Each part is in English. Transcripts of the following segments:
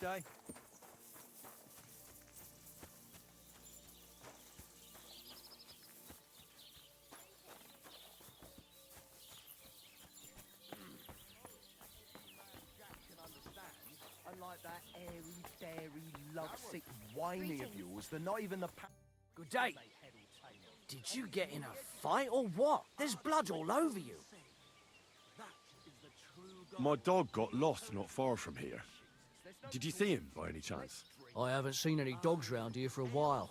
day. Unlike that airy-fairy, lovesick whiny of yours, they're not even the Good day. Did you get in a fight or what? There's blood all over you. My dog got lost not far from here. Did you see him by any chance? I haven't seen any dogs round here for a while,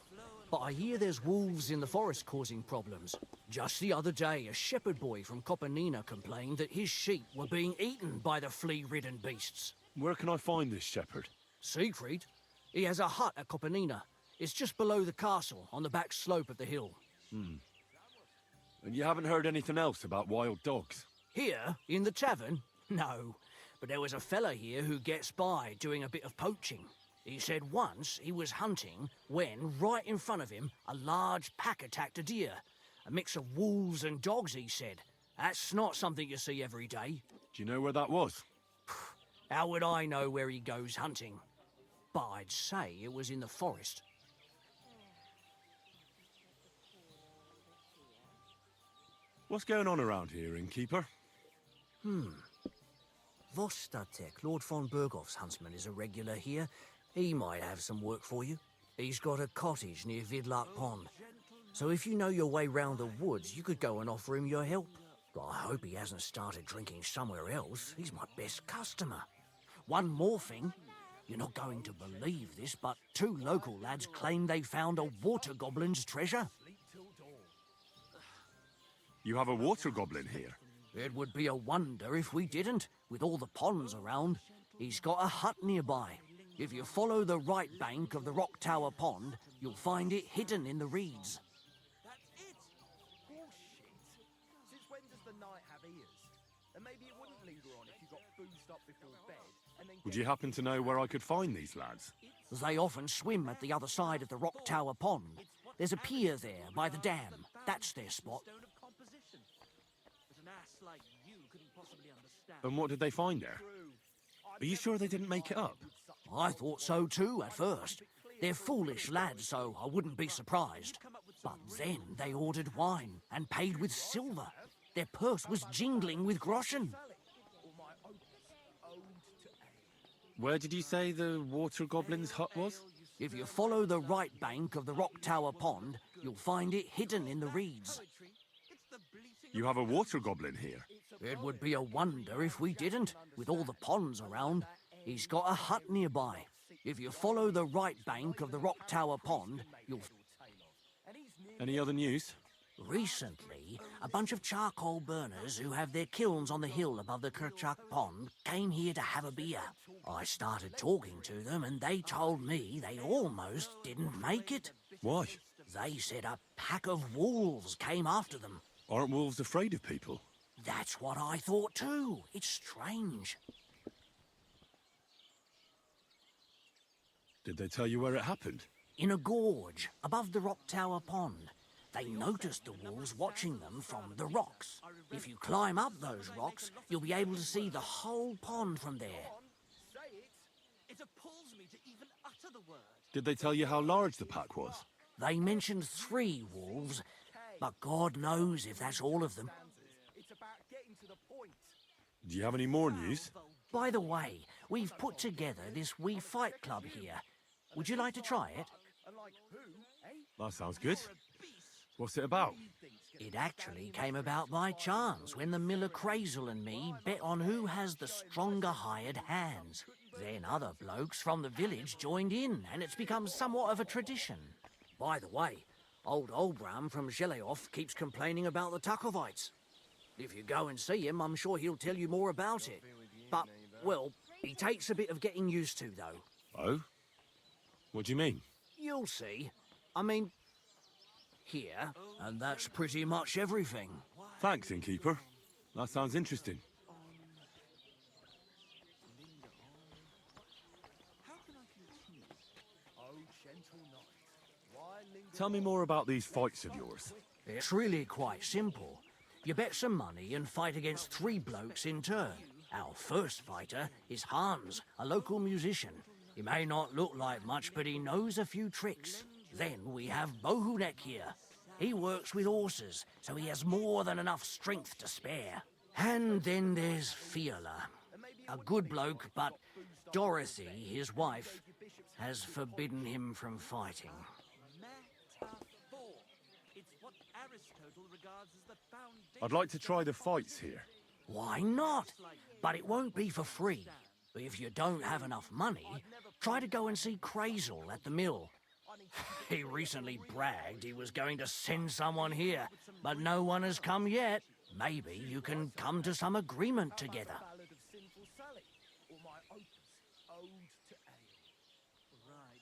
but I hear there's wolves in the forest causing problems. Just the other day, a shepherd boy from Copenina complained that his sheep were being eaten by the flea-ridden beasts. Where can I find this shepherd? Siegfried? He has a hut at Copenina. It's just below the castle, on the back slope of the hill. And you haven't heard anything else about wild dogs? Here, in the tavern? No. But there was a fella here who gets by doing a bit of poaching. He said once he was hunting when, right in front of him, a large pack attacked a deer. A mix of wolves and dogs, he said. That's not something you see every day. Do you know where that was? How would I know where he goes hunting? But I'd say it was in the forest. What's going on around here, innkeeper? Vostatek, Lord von Berghoff's huntsman, is a regular here. He might have some work for you. He's got a cottage near Vidlark Pond. So if you know your way round the woods, you could go and offer him your help. But I hope he hasn't started drinking somewhere else. He's my best customer. One more thing. You're not going to believe this, but 2 local lads claim they found a water goblin's treasure. You have a water goblin here? It would be a wonder if we didn't, with all the ponds around. He's got a hut nearby. If you follow the right bank of the Rock Tower Pond, you'll find it hidden in the reeds. That's it! Bullshit! Since when does the night have ears? And maybe it wouldn't linger on if you got boozed up before bed, and then... Would you happen to know where I could find these lads? They often swim at the other side of the Rock Tower Pond. There's a pier there by the dam. That's their spot. And what did they find there? Are you sure they didn't make it up? I thought so too at first. They're foolish lads, so I wouldn't be surprised. But then they ordered wine and paid with silver. Their purse was jingling with groschen. Where did you say the water goblin's hut was? If you follow the right bank of the Rock Tower Pond, you'll find it hidden in the reeds. You have a water goblin here? It would be a wonder if we didn't, with all the ponds around. He's got a hut nearby. If you follow the right bank of the Rock Tower Pond, you'll... Any other news? Recently, a bunch of charcoal burners who have their kilns on the hill above the Kerchak Pond came here to have a beer. I started talking to them and they told me they almost didn't make it. Why? They said a pack of wolves came after them. Aren't wolves afraid of people? That's what I thought too. It's strange. Did they tell you where it happened? In a gorge above the Rock Tower Pond. They noticed the wolves watching them from the rocks. If you climb up those rocks, you'll be able to see the whole pond from there. It appalls me to even utter the word. Did they tell you how large the pack was? They mentioned 3 wolves, but God knows if that's all of them. It's about getting to the point. Do you have any more news? By the way, we've put together this wee fight club here. Would you like to try it? And like who, eh? That sounds good. What's it about? It actually came about by chance when the miller Crazel and me bet on who has the stronger hired hands. Then other blokes from the village joined in, and it's become somewhat of a tradition. By the way, old Olbram from Zheleov keeps complaining about the Takovites. If you go and see him, I'm sure he'll tell you more about it. But, well, he takes a bit of getting used to, though. Oh? What do you mean? You'll see. I mean, here, and that's pretty much everything. Thanks, innkeeper. That sounds interesting. Tell me more about these fights of yours. It's really quite simple. You bet some money and fight against 3 blokes in turn. Our first fighter is Hans, a local musician. He may not look like much, but he knows a few tricks. Then we have Bohunek here. He works with horses, so he has more than enough strength to spare. And then there's Fiala. A good bloke, but Dorothy, his wife, has forbidden him from fighting. It's what Aristotle regards as the foundation. I'd like to try the fights here. Why not? But it won't be for free. If you don't have enough money, try to go and see Crazel at the mill. He recently bragged he was going to send someone here, but no one has come yet. Maybe you can come to some agreement together. Ballad of Sinful Sally, or my opus, Ode to Ale. Right.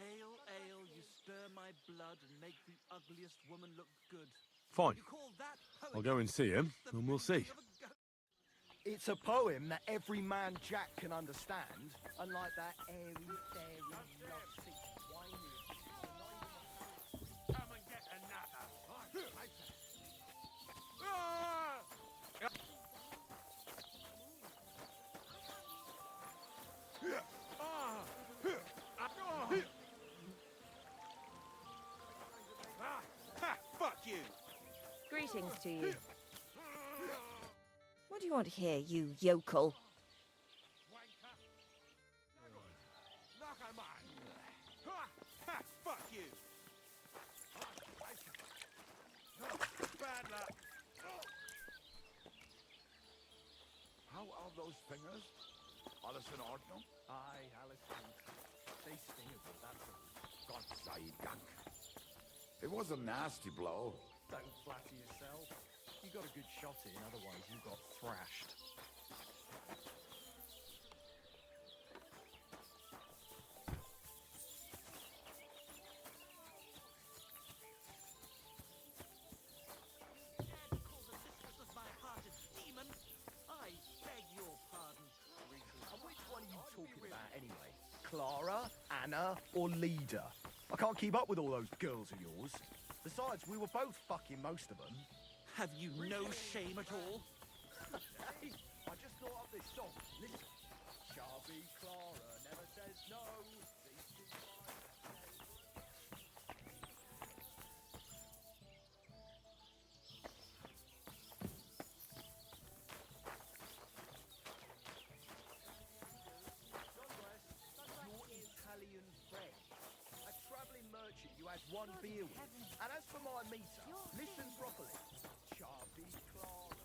Ale, ale, you stir my blood and make the ugliest woman look good. Fine. You call that poetry? I'll go and see him, and we'll see. It's a poem that every man Jack can understand, unlike that airy, fairy, lovesick, whiny... Come and get another. Fuck you. Greetings to you. What do you want here, you yokel? Knock him on. Fuck you. Bad luck. How are those fingers? Alles in Ordnung? Aye, Alison. They sting a bit, that's all. Gott sei Dank. It was a nasty blow. Don't flatter yourself. You got a good shot in, otherwise you got thrashed. And which one are you talking about anyway? Clara, Anna, or Leda? I can't keep up with all those girls of yours. Besides, we were both fucking most of them. Have you no shame at all? Hey, I just thought of this song. Listen. Shabby Clara never says no. These two Your Italian friend. A travelling merchant you had one beer with. And as for my meter, listen properly. Shabby Clara.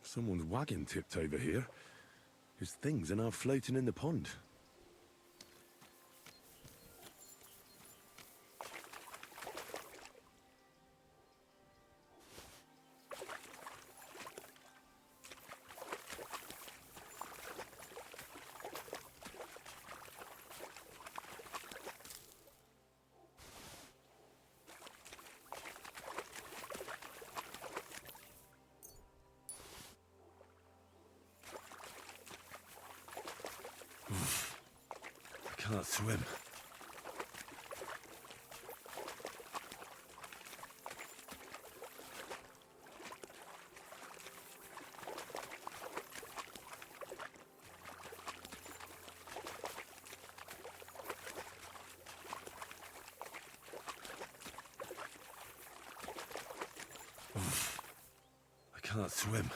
Someone's wagon tipped over here. His things are now floating in the pond. I can't swim. I can't swim.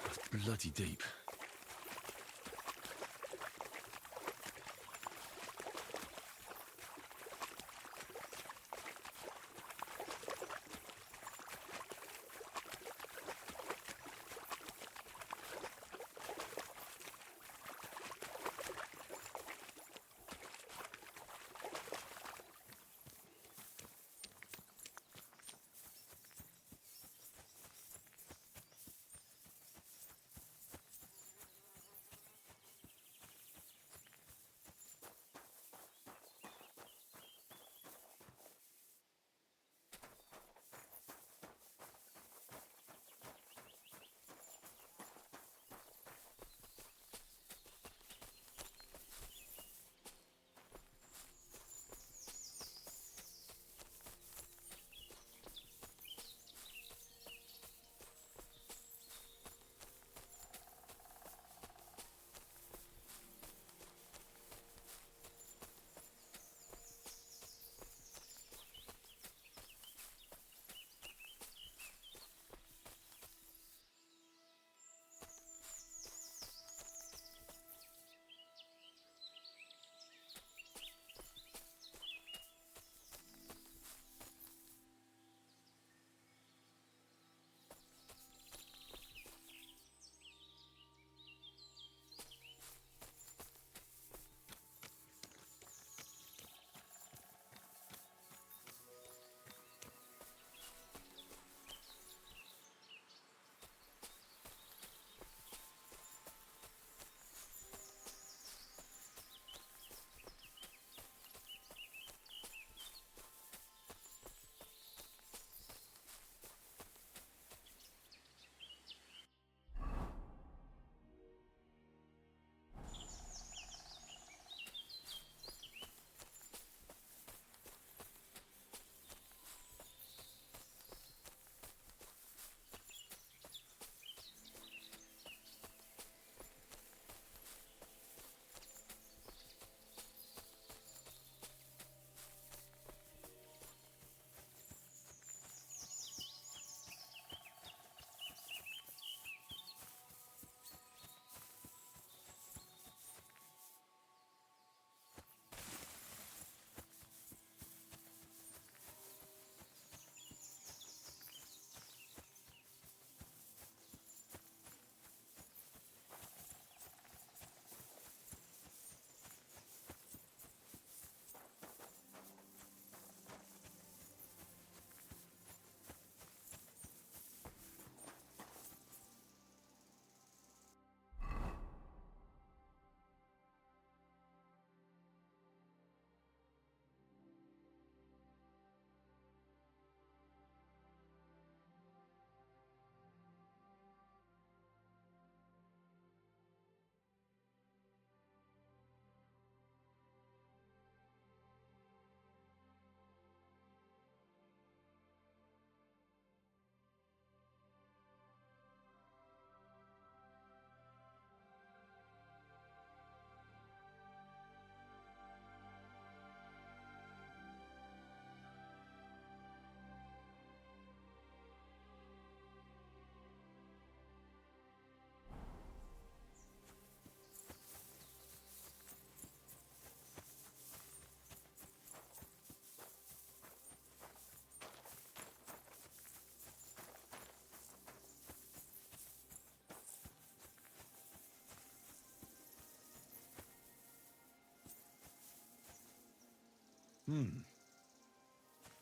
That's bloody deep.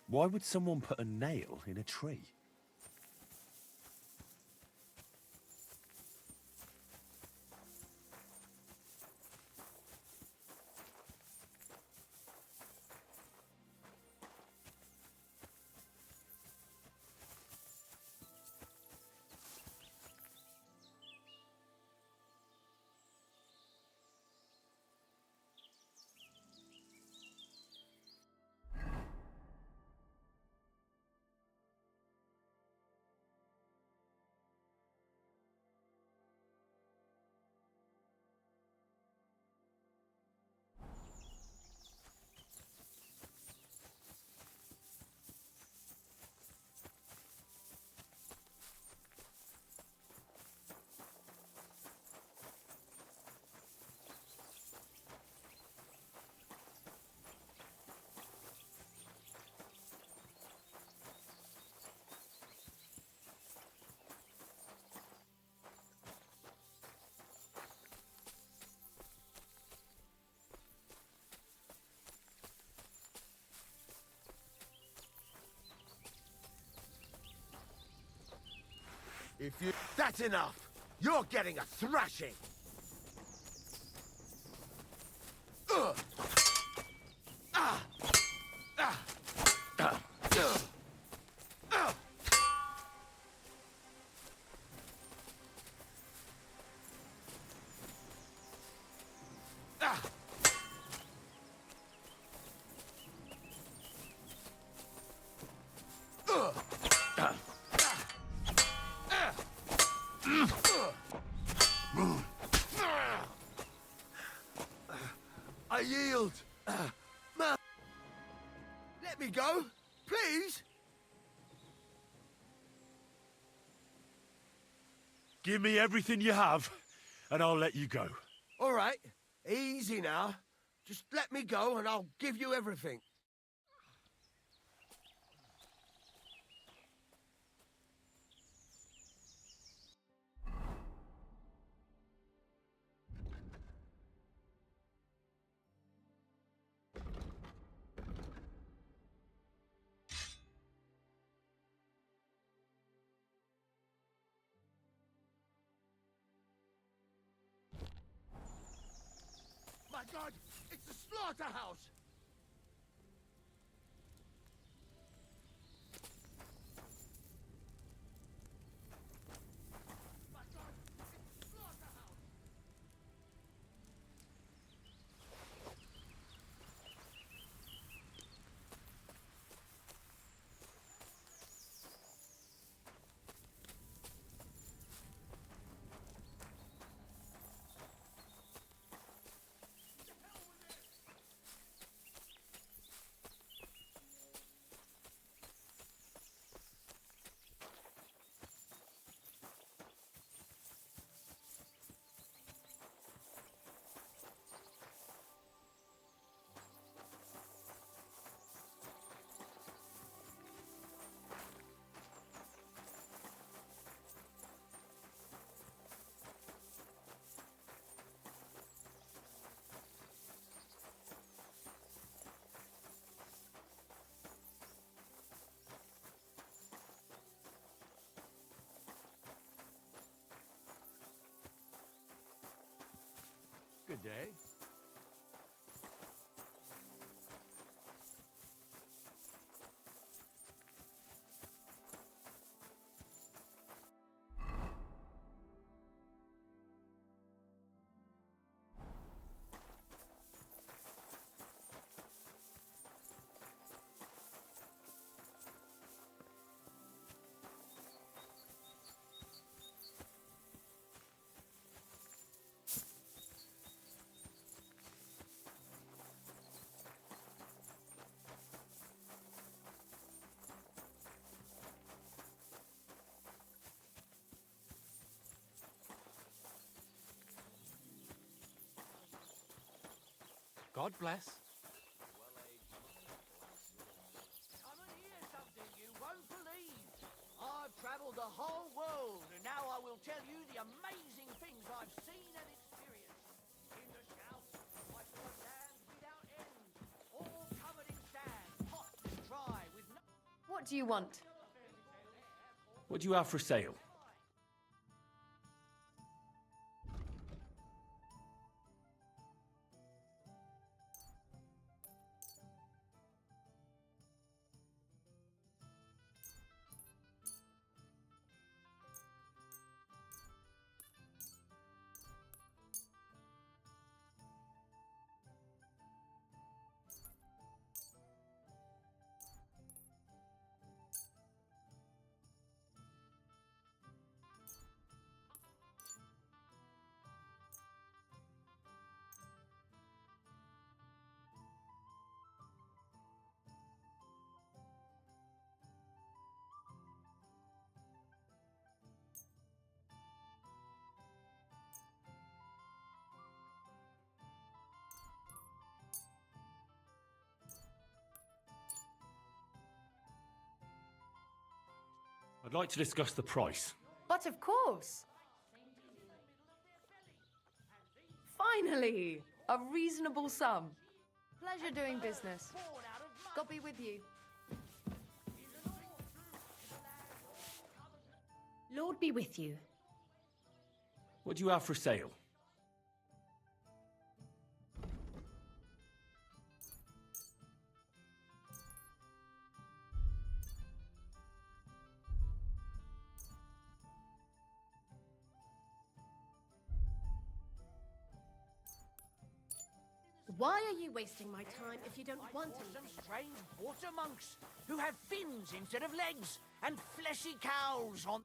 Why would someone put a nail in a tree? If you... That's enough! You're getting a thrashing! Ugh! Ah! Ah! Ugh! Ugh! Ah! Ugh! Ah! I yield. Let me go, please. Give me everything you have, and I'll let you go. All right, easy now. Just let me go, and I'll give you everything. My God, it's the slaughterhouse! My God, it's the slaughterhouse! Good day. God bless. Come and hear something you won't believe. I've travelled the whole world, and now I will tell you the amazing things I've seen and experienced. In the south, I saw lands without end, all covered in sand, hot and dry, with no... What do you want? What do you have for sale? I'd like to discuss the price. But of course. Finally, a reasonable sum. Pleasure doing business. God be with you. Lord be with you. What do you have for sale? Why are you wasting my time if you don't want Some anything? strange water monks who have fins instead of legs and fleshy cows on.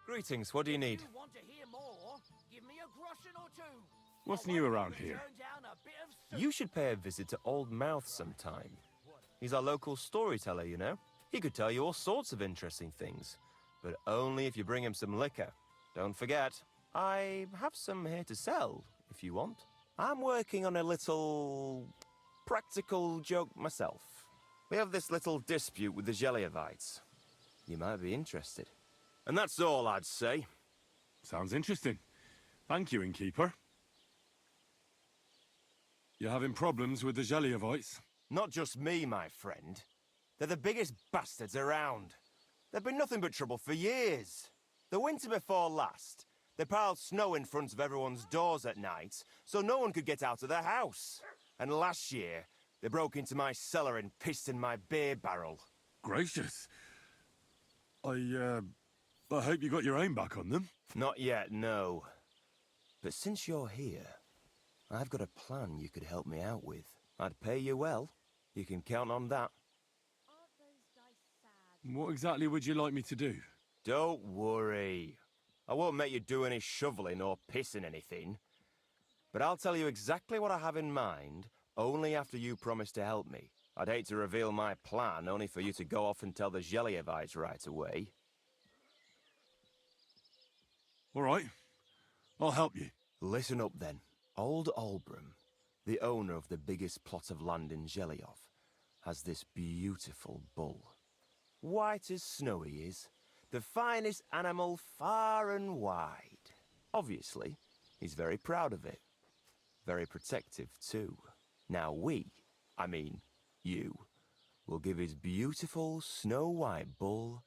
Greetings, what do you need? If you want to hear more, give me a groschen or two. What's I new won't around even here? turn down a bit of soup. You should pay a visit to Old Mouth sometime. He's our local storyteller, you know. He could tell you all sorts of interesting things, but only if you bring him some liquor. Don't forget, I have some here to sell, if you want. I'm working on a little practical joke myself. We have this little dispute with the Geliovites. You might be interested. And that's all I'd say. Sounds interesting. Thank you, innkeeper. You're having problems with the Geliovites? Not just me, my friend. They're the biggest bastards around. They've been nothing but trouble for years. The winter before last, they piled snow in front of everyone's doors at night, so no one could get out of their house. And last year, they broke into my cellar and pissed in my beer barrel. Gracious. I hope you got your aim back on them. Not yet, no. But since you're here, I've got a plan you could help me out with. I'd pay you well. You can count on that. What exactly would you like me to do? Don't worry. I won't make you do any shoveling or pissing anything. But I'll tell you exactly what I have in mind, only after you promise to help me. I'd hate to reveal my plan, only for you to go off and tell the Geliovites right away. All right. I'll help you. Listen up, then. Old Albram, the owner of the biggest plot of land in Geliov, has this beautiful bull. White as snow he is. The finest animal far and wide. Obviously, he's very proud of it. Very protective, too. Now you, will give his beautiful snow-white bull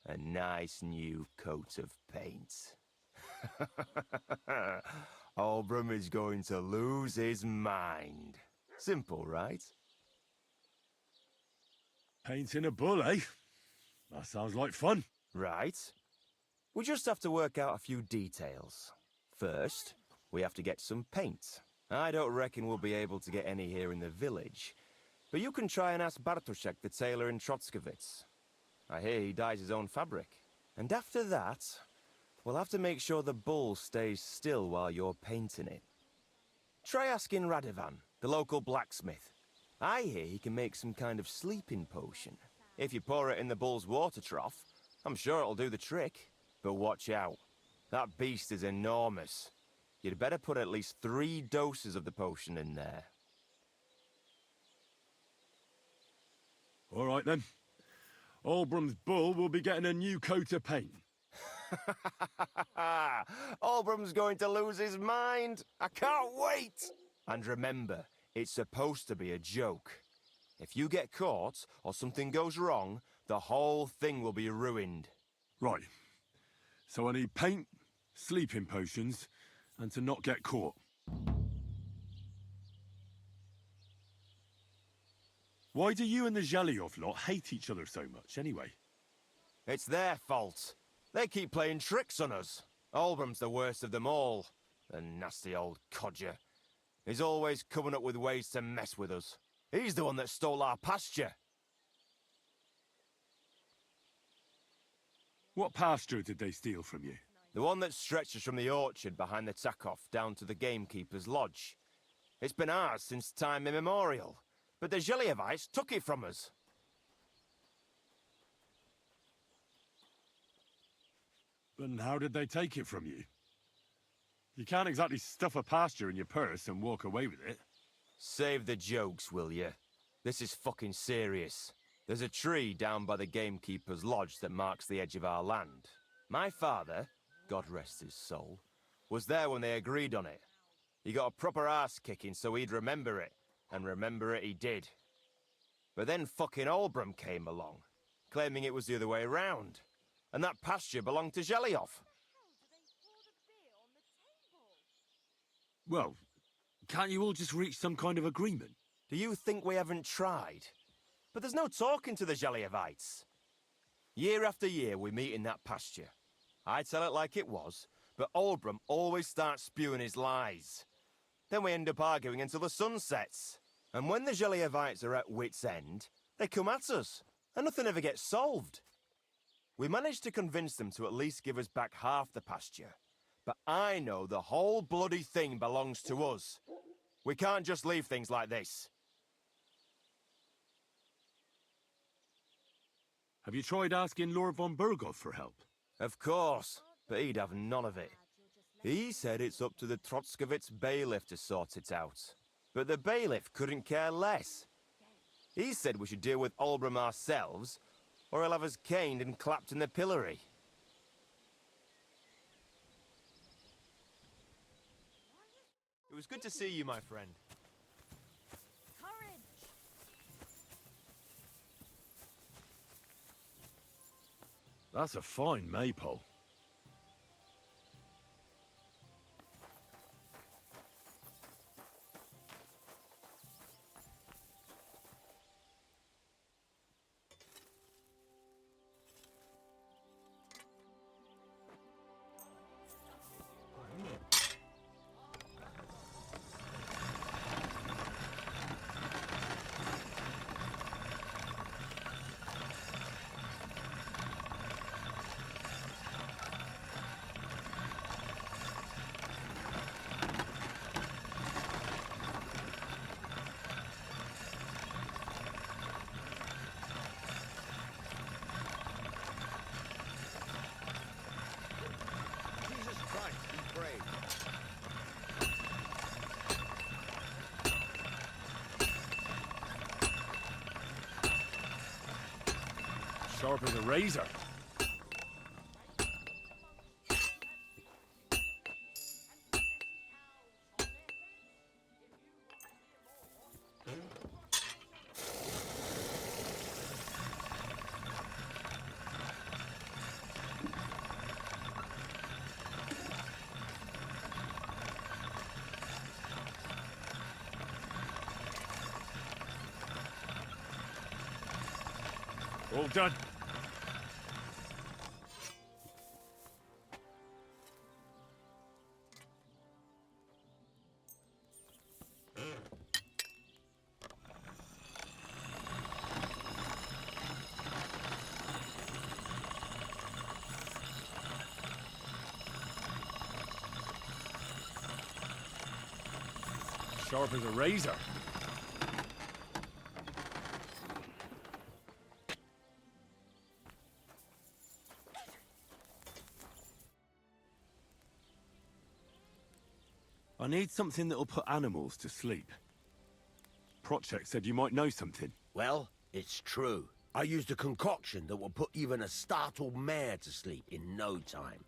a nice new coat of paint. Albram is going to lose his mind. Simple, right? Painting a bull, eh? That sounds like fun. Right. We just have to work out a few details. First, we have to get some paint. I don't reckon we'll be able to get any here in the village, but you can try and ask Bartoszek, the tailor in Trotskovitz. I hear he dyes his own fabric. And after that, we'll have to make sure the bull stays still while you're painting it. Try asking Radovan, the local blacksmith. I hear he can make some kind of sleeping potion. If you pour it in the bull's water trough, I'm sure it'll do the trick. But watch out. That beast is enormous. You'd better put at least 3 doses of the potion in there. All right, then. Albram's bull will be getting a new coat of paint. Albram's going to lose his mind. I can't wait. And remember, it's supposed to be a joke. If you get caught or something goes wrong, the whole thing will be ruined. Right. So I need paint, sleeping potions, and to not get caught. Why do you and the Geliov lot hate each other so much, anyway? It's their fault. They keep playing tricks on us. Albram's the worst of them all. The nasty old codger. He's always coming up with ways to mess with us. He's the one that stole our pasture. What pasture did they steal from you? The one that stretches from the orchard behind the Takov down to the gamekeeper's lodge. It's been ours since time immemorial, but the Geliovites took it from us. And how did they take it from you? You can't exactly stuff a pasture in your purse and walk away with it. Save the jokes, will you? This is fucking serious. There's a tree down by the gamekeeper's lodge that marks the edge of our land. My father, God rest his soul, was there when they agreed on it. He got a proper ass-kicking so he'd remember it, and remember it he did. But then fucking Albram came along, claiming it was the other way around. and that pasture belonged to Zhelyov. Well, can't you all just reach some kind of agreement? Do you think we haven't tried? But there's no talking to the Zhelyevites. Year after year we meet in that pasture. I tell it like it was, but Oldbrum always starts spewing his lies. Then we end up arguing until the sun sets. And when the Zhelyevites are at wit's end, they come at us, and nothing ever gets solved. We managed to convince them to at least give us back half the pasture. But I know the whole bloody thing belongs to us. We can't just leave things like this. Have you tried asking Lord von Burgov for help? Of course, but he'd have none of it. He said it's up to the Trotskovitz bailiff to sort it out. But the bailiff couldn't care less. He said we should deal with Oldbrum ourselves, or he'll have us caned and clapped in the pillory. It was good to see you, my friend. That's a fine maypole. Sharp as a razor. All done. Sharp as a razor. I need something that'll put animals to sleep. Project said you might know something. Well, it's true. I used a concoction that will put even a startled mare to sleep in no time.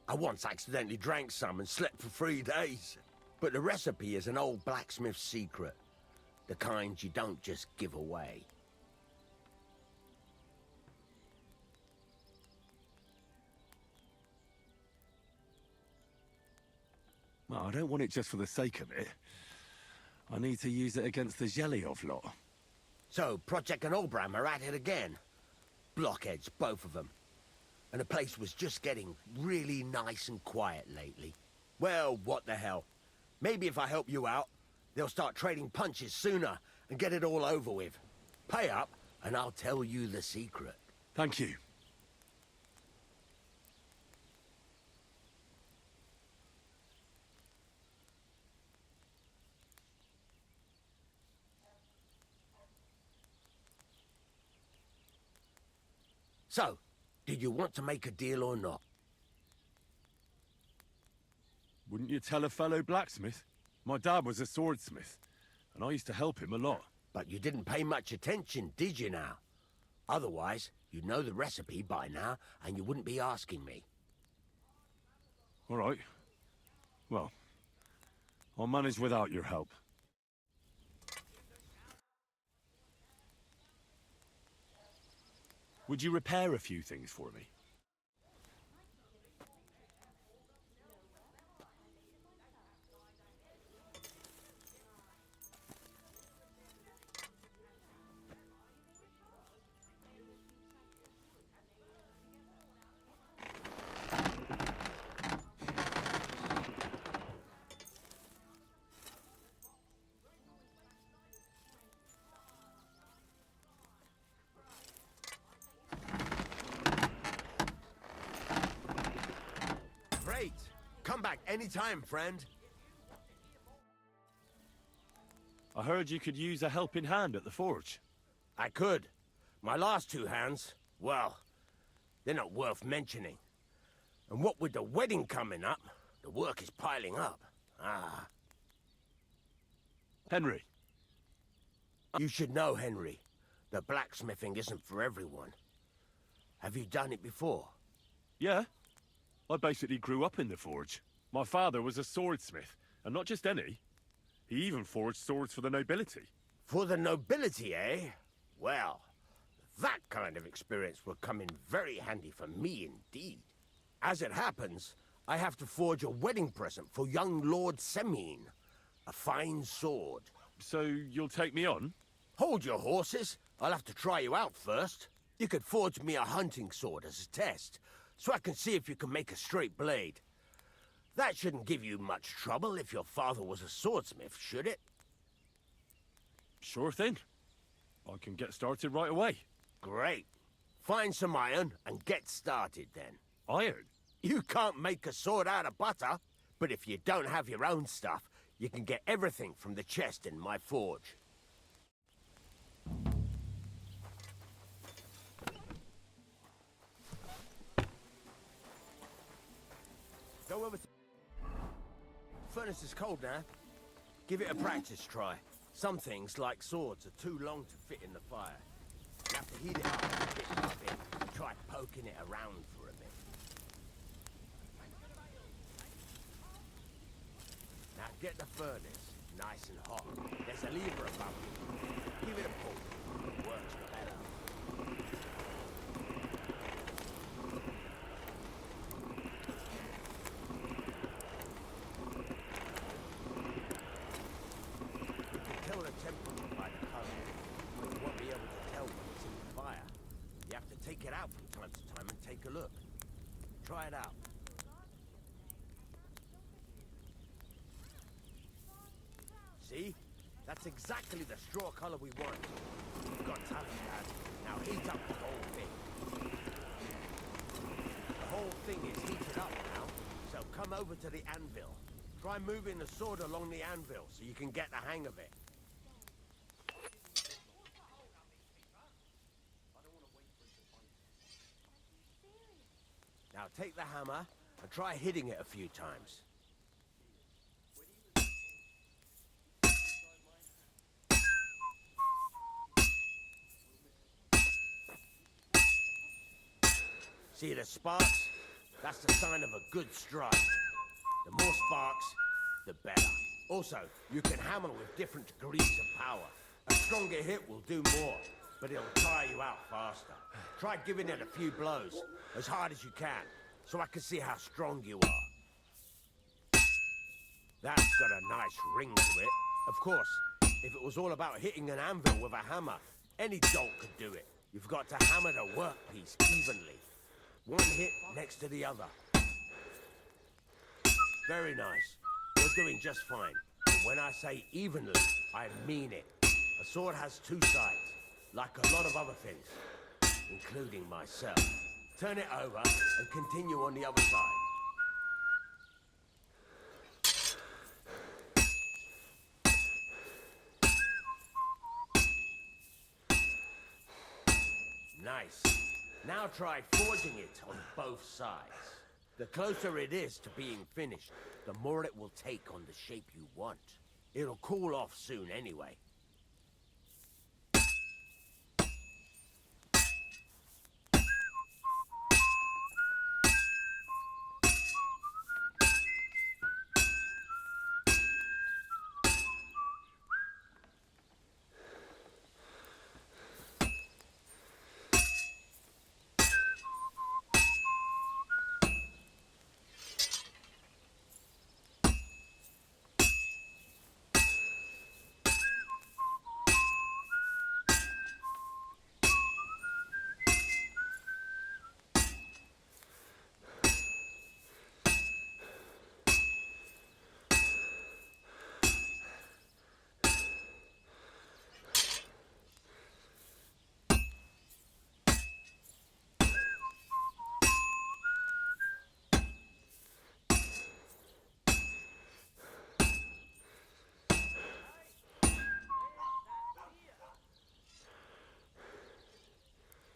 I once accidentally drank some and slept for 3 days. But the recipe is an old blacksmith's secret. The kind you don't just give away. Well, I don't want it just for the sake of it. I need to use it against the Zhelyov lot. So, Project and Oldbram are at it again. Blockheads, both of them. And the place was just getting really nice and quiet lately. Well, what the hell. Maybe if I help you out, they'll start trading punches sooner and get it all over with. Pay up, and I'll tell you the secret. Thank you. So, did you want to make a deal or not? Wouldn't you tell a fellow blacksmith? My dad was a swordsmith, and I used to help him a lot. But you didn't pay much attention, did you now? Otherwise, you'd know the recipe by now, and you wouldn't be asking me. All right. Well, I'll manage without your help. Would you repair a few things for me? Come back anytime, friend. I heard you could use a helping hand at the forge. I could. My last 2 hands, well, they're not worth mentioning. And what with the wedding coming up, the work is piling up. Ah. Henry. You should know, Henry, that blacksmithing isn't for everyone. Have you done it before? Yeah. I basically grew up in the forge. My father was a swordsmith, and not just any. He even forged swords for the nobility. For the nobility, eh? Well, that kind of experience will come in very handy for me indeed. As it happens, I have to forge a wedding present for young Lord Semine. A fine sword. So you'll take me on? Hold your horses. I'll have to try you out first. You could forge me a hunting sword as a test, so I can see if you can make a straight blade. That shouldn't give you much trouble if your father was a swordsmith, should it? Sure thing. I can get started right away. Great. Find some iron and get started then. Iron? You can't make a sword out of butter, but if you don't have your own stuff, you can get everything from the chest in my forge. Go over to... Furnace is cold now. Give it a practice try. Some things, like swords, are too long to fit in the fire. You have to heat it up bit by bit and try poking it around for a bit. Now get the furnace nice and hot. There's a lever above it. Give it a pull. It works better. You can tell the temperature by the color, but you won't be able to tell when it's in the fire. You have to take it out from time to time and take a look. Try it out. See? That's exactly the straw color we want. You've got talent, Dad. Now heat up the whole thing. The whole thing is heated up now, so come over to the anvil. Try moving the sword along the anvil so you can get the hang of it. Now take the hammer and try hitting it a few times. See the sparks? That's the sign of a good strike. The more sparks, the better. Also, you can hammer with different degrees of power. A stronger hit will do more, but it'll tire you out faster. Try giving it a few blows, as hard as you can, so I can see how strong you are. That's got a nice ring to it. Of course, if it was all about hitting an anvil with a hammer, any dolt could do it. You've got to hammer the workpiece evenly. One hit next to the other. Very nice. You're doing just fine. But when I say evenly, I mean it. A sword has 2 sides, like a lot of other things, including myself. Turn it over and continue on the other side. Nice. Now try forging it on both sides. The closer it is to being finished, the more it will take on the shape you want. It'll cool off soon anyway.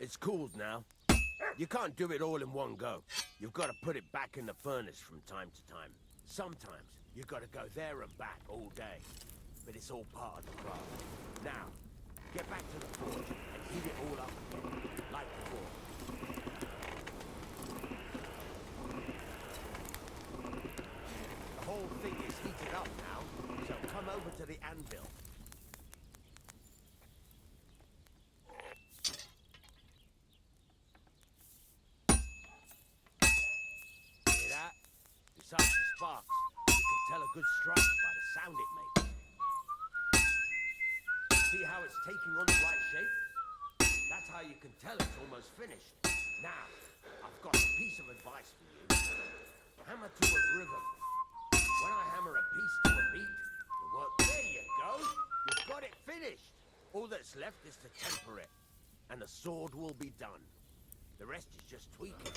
It's cooled now. You can't do it all in one go. You've got to put it back in the furnace from time to time. Sometimes you've got to go there and back all day. But it's all part of the craft. Now, get back to the forge and heat it all up again, like before. The whole thing is heated up now, so come over to the anvil. Hear that? Besides the sparks, you can tell a good strike by the sound it makes. See how it's taking on the right shape? That's how you can tell it's almost finished. Now, I've got a piece of advice for you. Hammer to a rhythm. When I hammer a piece to a beat, the work... There you go! You've got it finished! All that's left is to temper it, and the sword will be done. The rest is just tweaking.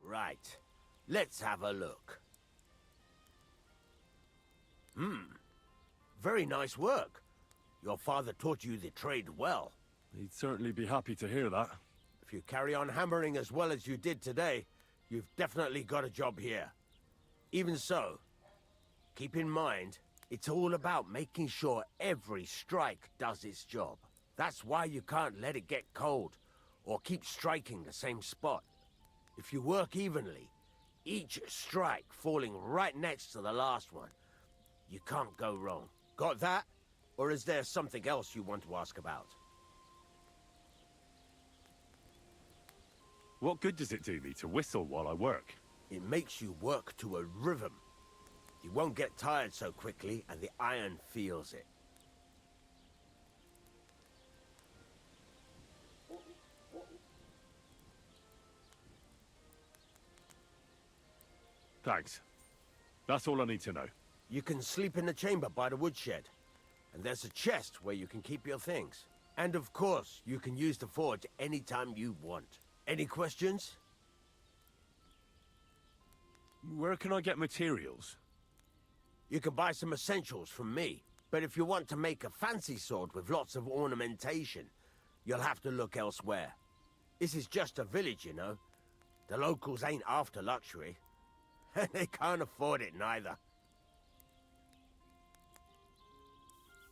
Right. Let's have a look. Very nice work. Your father taught you the trade well. He'd certainly be happy to hear that. If you carry on hammering as well as you did today, you've definitely got a job here. Even so, keep in mind, it's all about making sure every strike does its job. That's why you can't let it get cold, or keep striking the same spot. If you work evenly, each strike falling right next to the last one, you can't go wrong. Got that? Or is there something else you want to ask about? What good does it do me to whistle while I work? It makes you work to a rhythm. You won't get tired so quickly, and the iron feels it. Thanks. That's all I need to know. You can sleep in the chamber by the woodshed. And there's a chest where you can keep your things. And of course, you can use the forge anytime you want. Any questions? Where can I get materials? You can buy some essentials from me. But if you want to make a fancy sword with lots of ornamentation, you'll have to look elsewhere. This is just a village, you know. The locals ain't after luxury. They can't afford it neither.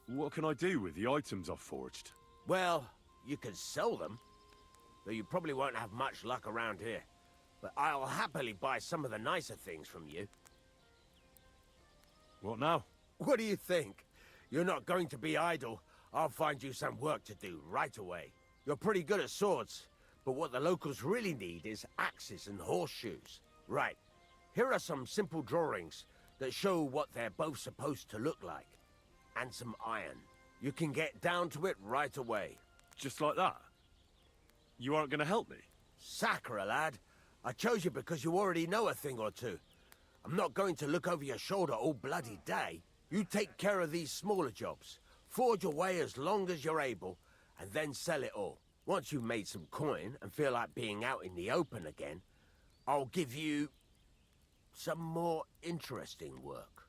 What can I do with the items I've forged? Well, you can sell them. Though you probably won't have much luck around here. But I'll happily buy some of the nicer things from you. What now? What do you think? You're not going to be idle. I'll find you some work to do right away. You're pretty good at swords, but what the locals really need is axes and horseshoes. Right. Here are some simple drawings that show what they're both supposed to look like. And some iron. You can get down to it right away. Just like that? You aren't going to help me? Sacre, lad. I chose you because you already know a thing or two. I'm not going to look over your shoulder all bloody day. You take care of these smaller jobs. Forge away as long as you're able, and then sell it all. Once you've made some coin and feel like being out in the open again, I'll give you some more interesting work.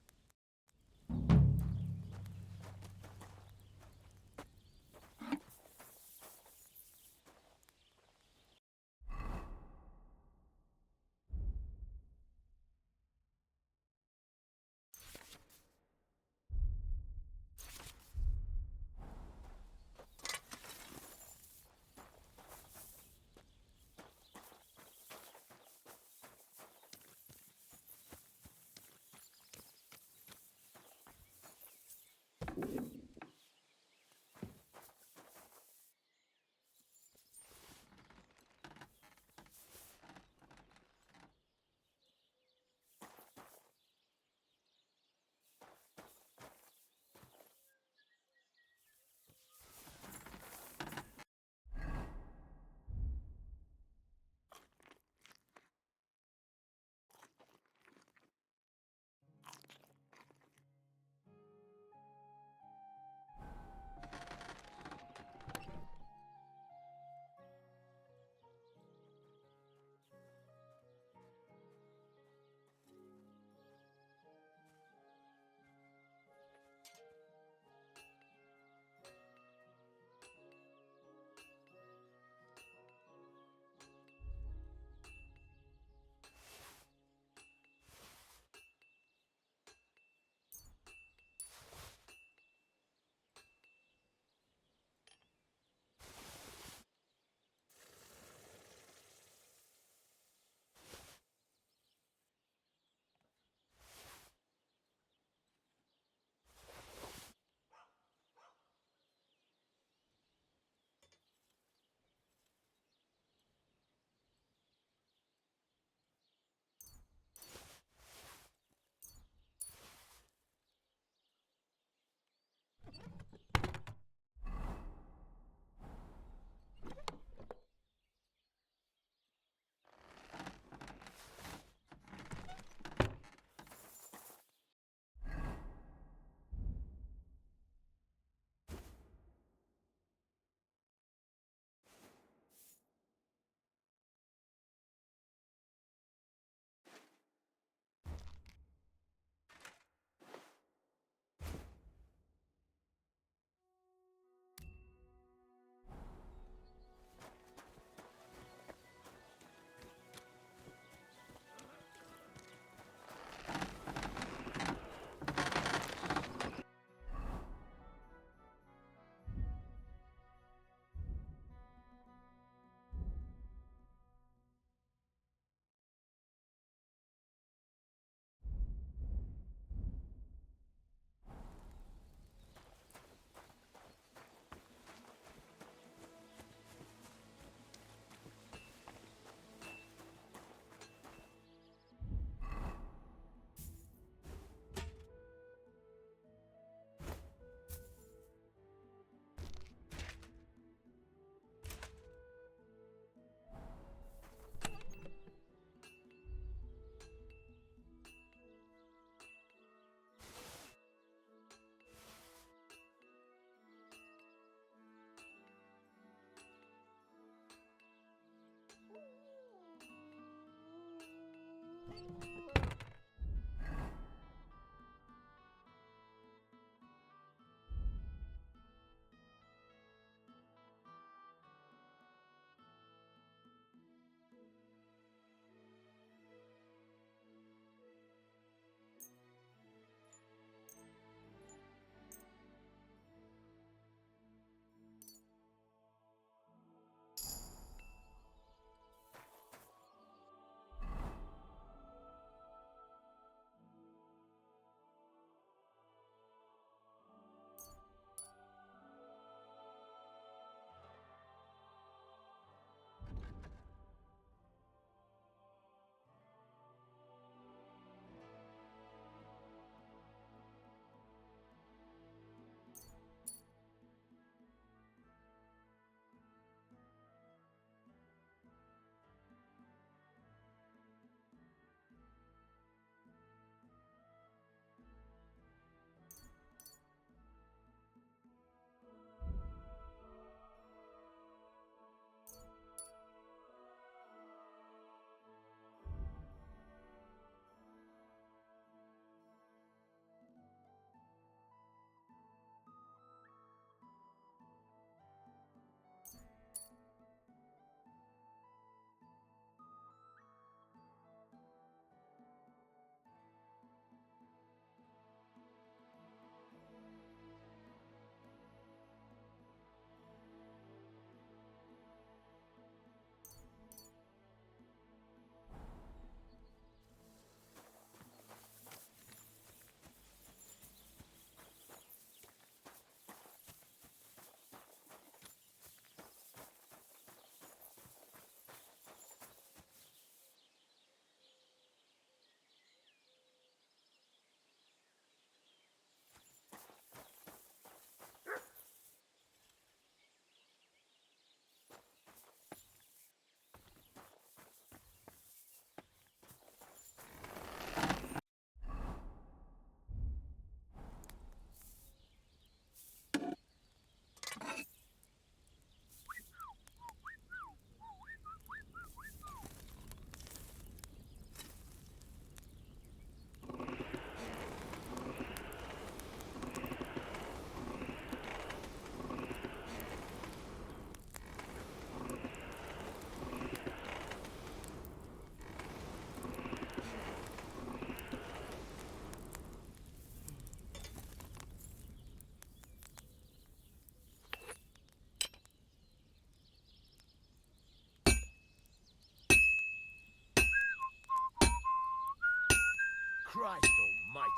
Christ almighty.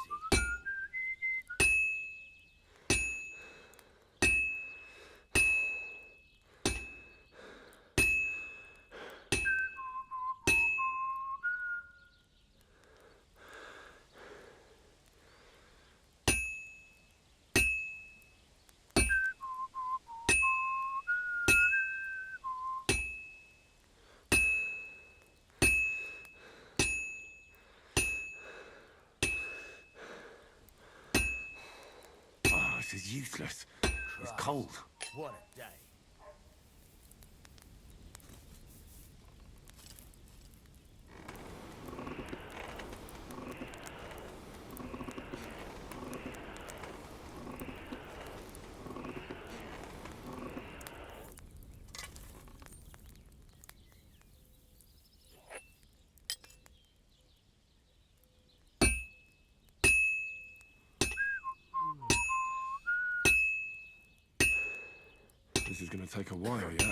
Oh, this is useless. It's cold. What a day. This is gonna take a while, yeah?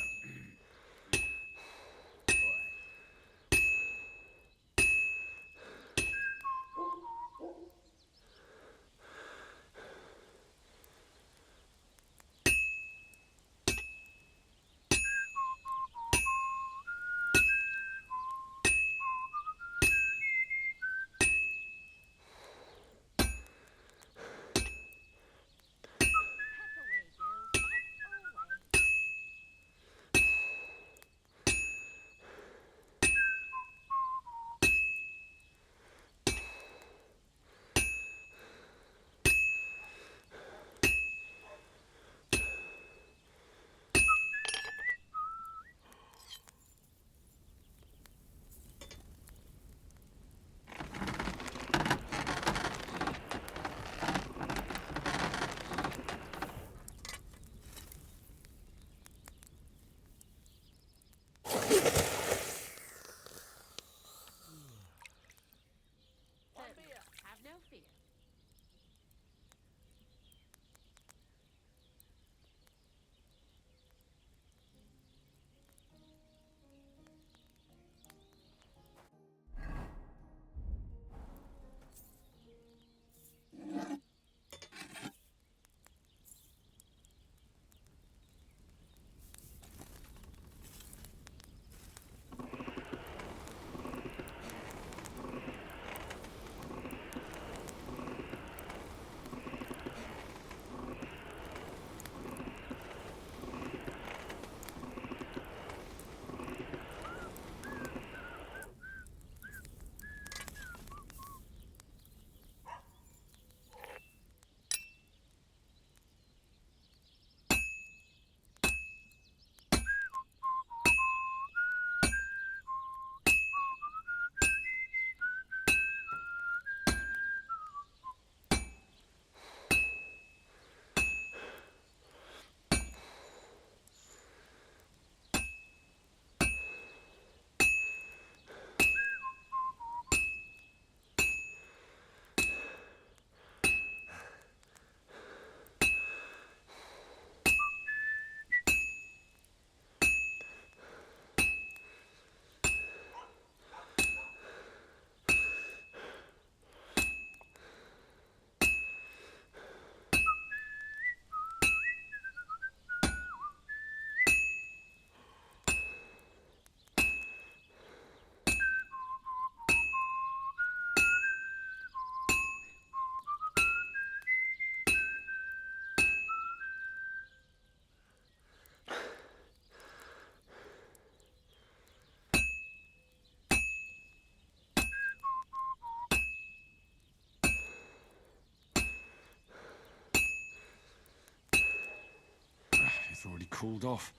cooled off.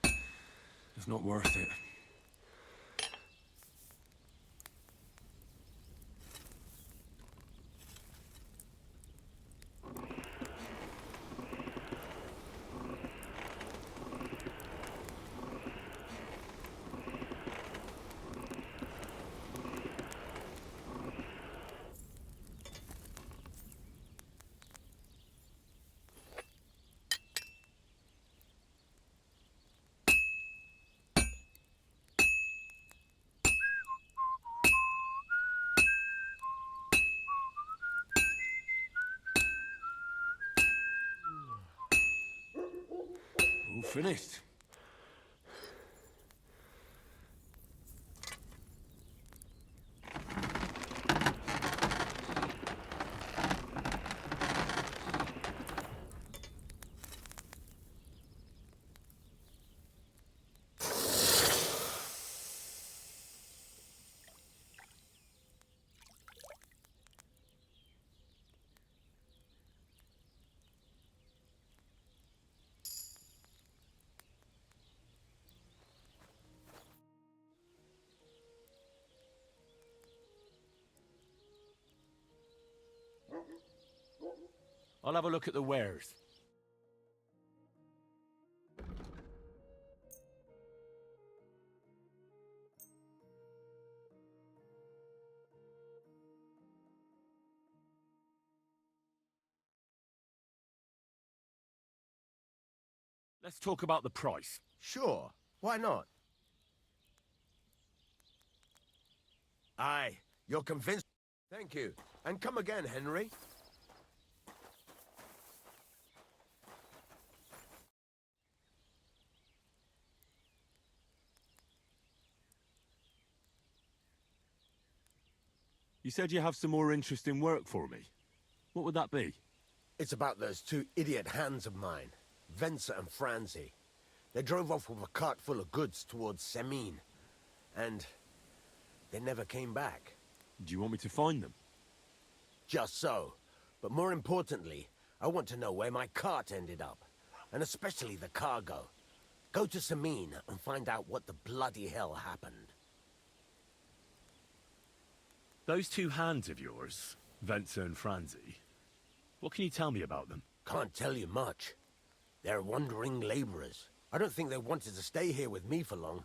It's not worth it. All finished. I'll have a look at the wares. Let's talk about the price. Sure, why not? Aye, you're convinced. Thank you. And come again, Henry. You said you have some more interesting work for me. What would that be? It's about those two idiot hands of mine, Venser and Franzi. They drove off with a cart full of goods towards Semine, and they never came back. Do you want me to find them? Just so. But more importantly, I want to know where my cart ended up, and especially the cargo. Go to Semine and find out what the bloody hell happened. Those two hands of yours, Venser and Franzi, what can you tell me about them? Can't tell you much. They're wandering laborers. I don't think they wanted to stay here with me for long,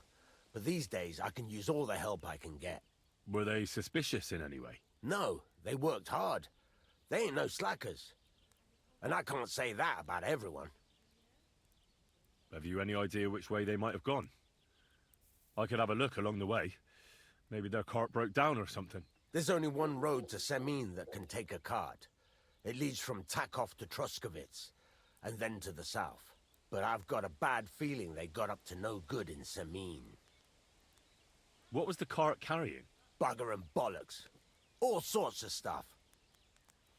but these days I can use all the help I can get. Were they suspicious in any way? No, they worked hard. They ain't no slackers. And I can't say that about everyone. Have you any idea which way they might have gone? I could have a look along the way. Maybe their cart broke down or something. There's only one road to Semine that can take a cart. It leads from Takov to Troskovitz, and then to the south. But I've got a bad feeling they got up to no good in Semine. What was the cart carrying? Bugger and bollocks. All sorts of stuff.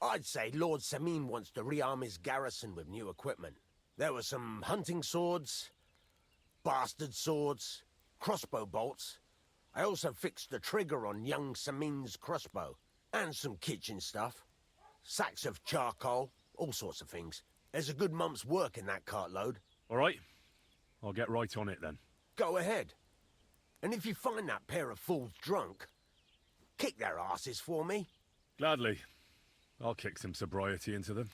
I'd say Lord Semine wants to rearm his garrison with new equipment. There were some hunting swords, bastard swords, crossbow bolts. I also fixed the trigger on young Semine's crossbow. And some kitchen stuff. Sacks of charcoal, all sorts of things. There's a good month's work in that cartload. All right. I'll get right on it then. Go ahead. And if you find that pair of fools drunk, kick their asses for me. Gladly. I'll kick some sobriety into them.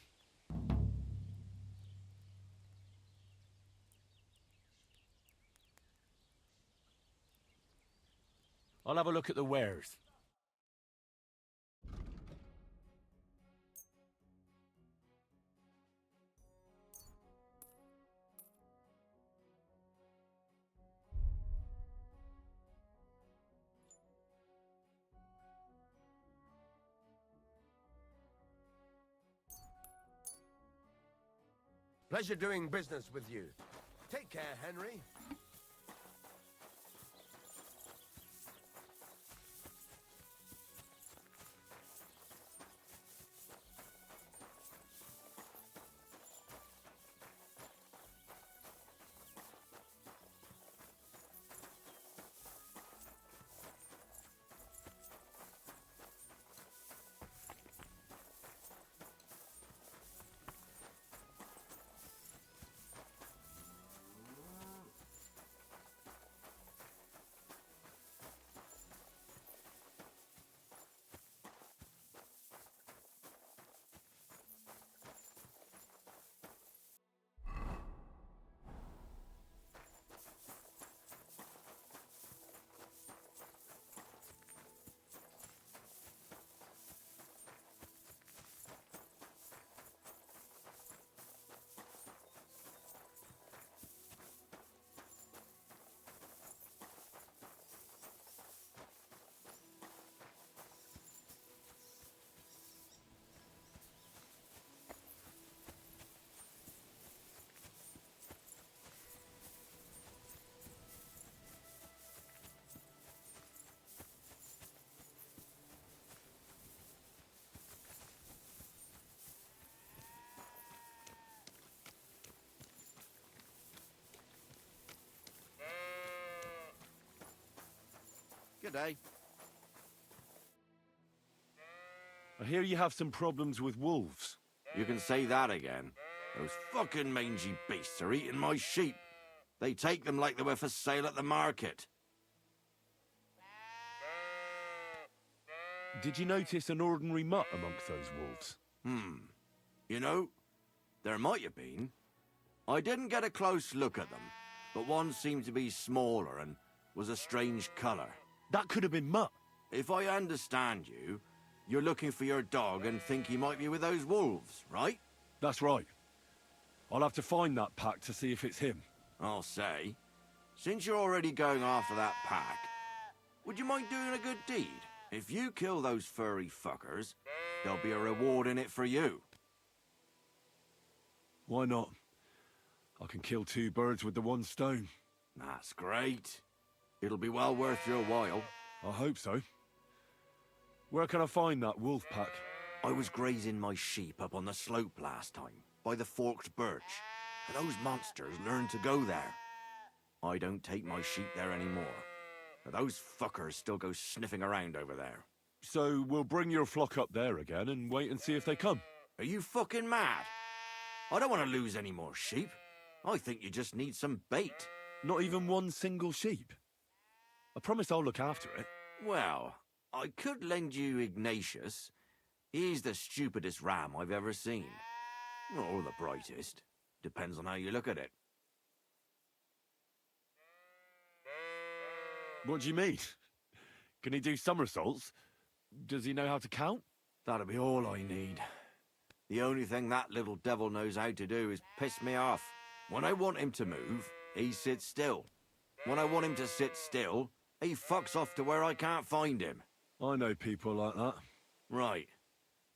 I'll have a look at the wares. Pleasure doing business with you. Take care, Henry. Good day. I hear you have some problems with wolves. You can say that again. Those fucking mangy beasts are eating my sheep. They take them like they were for sale at the market. Did you notice an ordinary mutt amongst those wolves? You know, there might have been. I didn't get a close look at them, but one seemed to be smaller and was a strange colour. That could have been Mutt. If I understand you, you're looking for your dog and think he might be with those wolves, right? That's right. I'll have to find that pack to see if it's him. I'll say, since you're already going after that pack, would you mind doing a good deed? If you kill those furry fuckers, there'll be a reward in it for you. Why not? I can kill 2 birds with the 1 stone. That's great. It'll be well worth your while. I hope so. Where can I find that wolf pack? I was grazing my sheep up on the slope last time, by the forked birch, and those monsters learned to go there. I don't take my sheep there anymore, but those fuckers still go sniffing around over there. So we'll bring your flock up there again and wait and see if they come. Are you fucking mad? I don't want to lose any more sheep. I think you just need some bait. Not even 1 single sheep? I promise I'll look after it. Well, I could lend you Ignatius. He's the stupidest ram I've ever seen. Or the brightest. Depends on how you look at it. What do you mean? Can he do somersaults? Does he know how to count? That'll be all I need. The only thing that little devil knows how to do is piss me off. When I want him to move, he sits still. When I want him to sit still, he fucks off to where I can't find him. I know people like that. Right.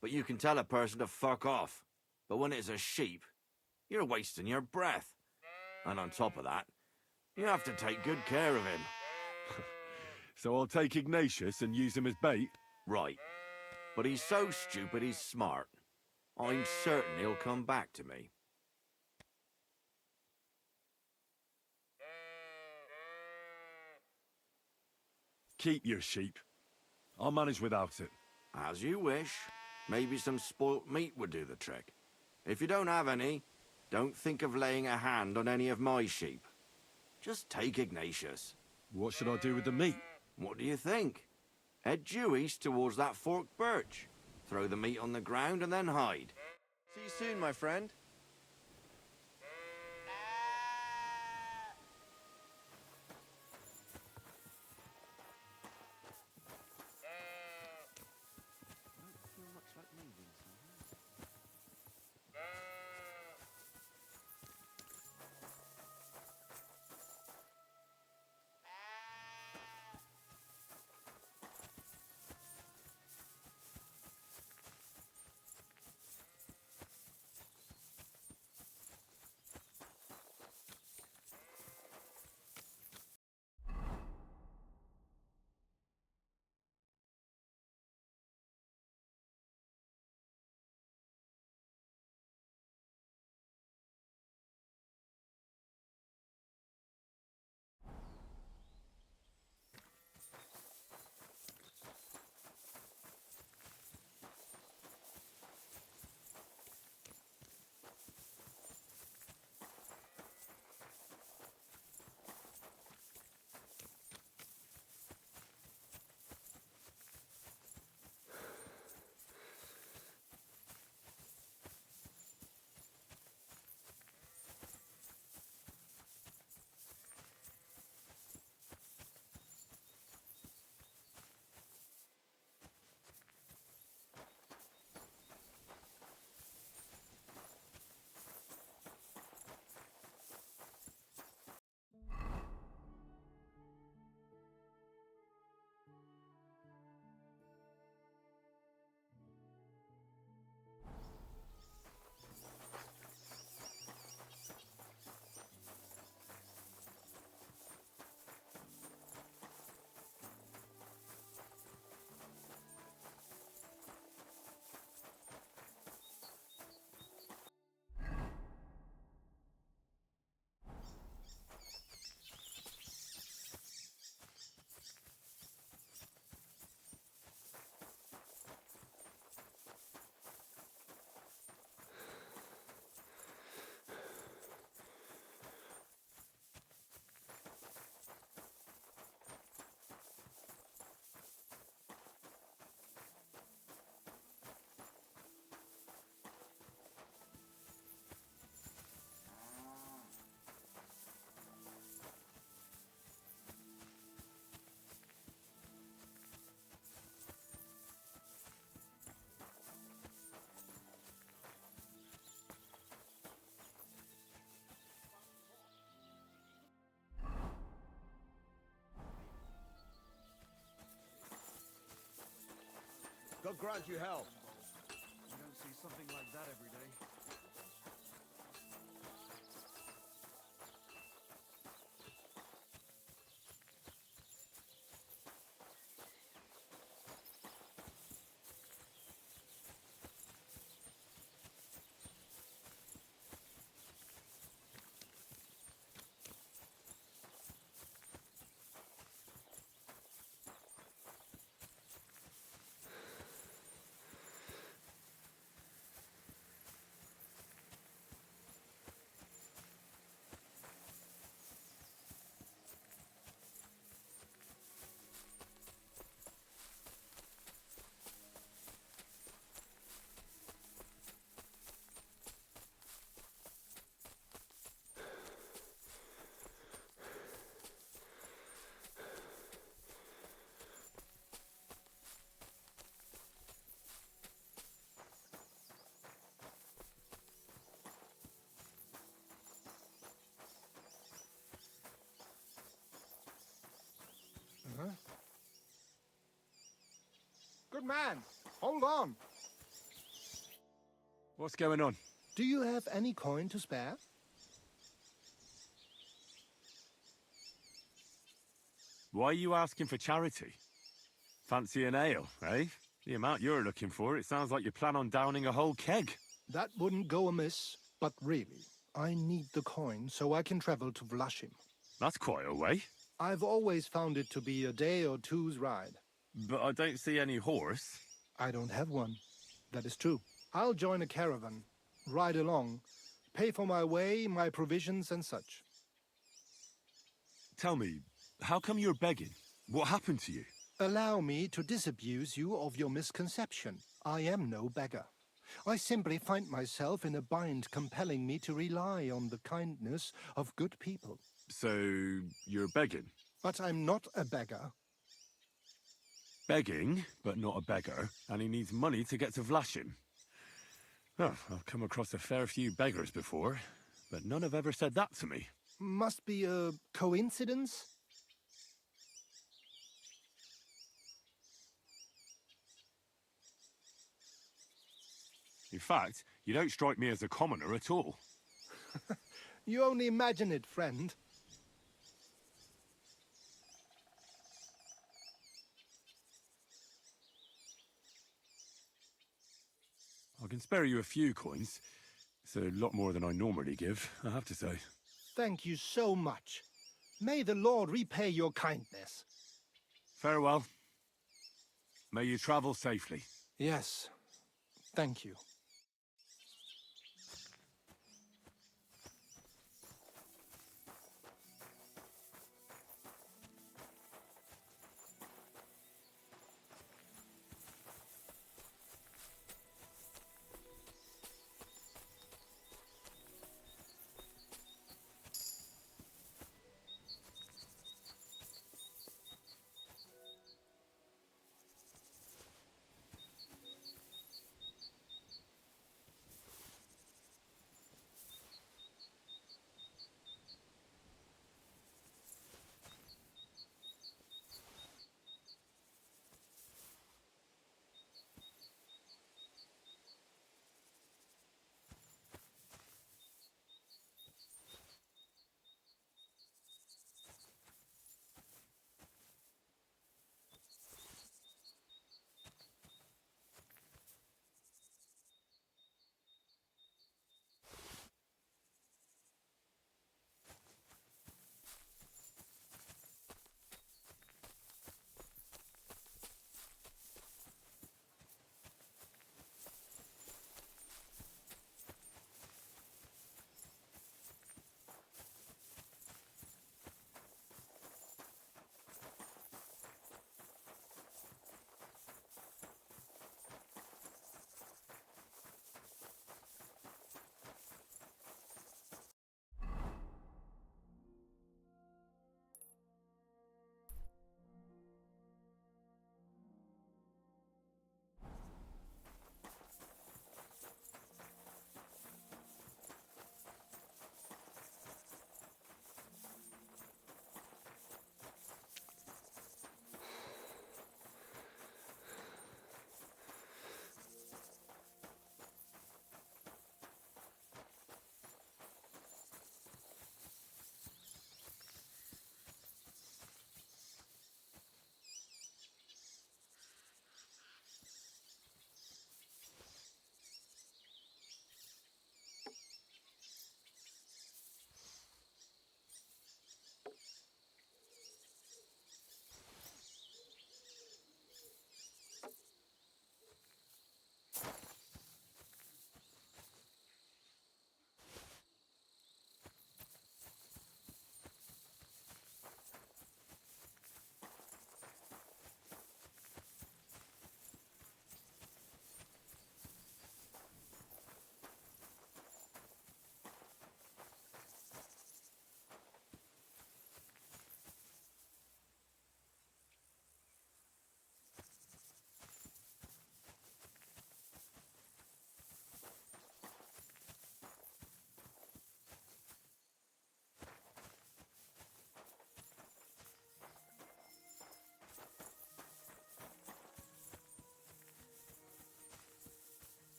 But you can tell a person to fuck off. But when it's a sheep, you're wasting your breath. And on top of that, you have to take good care of him. So I'll take Ignatius and use him as bait? Right. But he's so stupid he's smart. I'm certain he'll come back to me. Keep your sheep. I'll manage without it. As you wish. Maybe some spoilt meat would do the trick. If you don't have any, don't think of laying a hand on any of my sheep. Just take Ignatius. What should I do with the meat? What do you think? Head due east towards that forked birch. Throw the meat on the ground and then hide. See you soon, my friend. grant you help. You don't see something like that every day. Good man, hold on. What's going on? Do you have any coin to spare? Why are you asking for charity? Fancy an ale, eh? The amount you're looking for, it sounds like you plan on downing a whole keg. That wouldn't go amiss, but really, I need the coin so I can travel to Vlashim. That's quite a way. I've always found it to be a day or two's ride. But I don't see any horse. I don't have one. That is true. I'll join a caravan, ride along, pay for my way, my provisions and such. Tell me, how come you're begging? What happened to you? Allow me to disabuse you of your misconception. I am no beggar. I simply find myself in a bind compelling me to rely on the kindness of good people. So, you're begging? But I'm not a beggar. Begging, but not a beggar, and he needs money to get to Vlashim. Oh, I've come across a fair few beggars before, but none have ever said that to me. Must be a coincidence? In fact, you don't strike me as a commoner at all. You only imagine it, friend. I can spare you a few coins. It's a lot more than I normally give, I have to say. Thank you so much. May the Lord repay your kindness. Farewell. May you travel safely. Yes, thank you.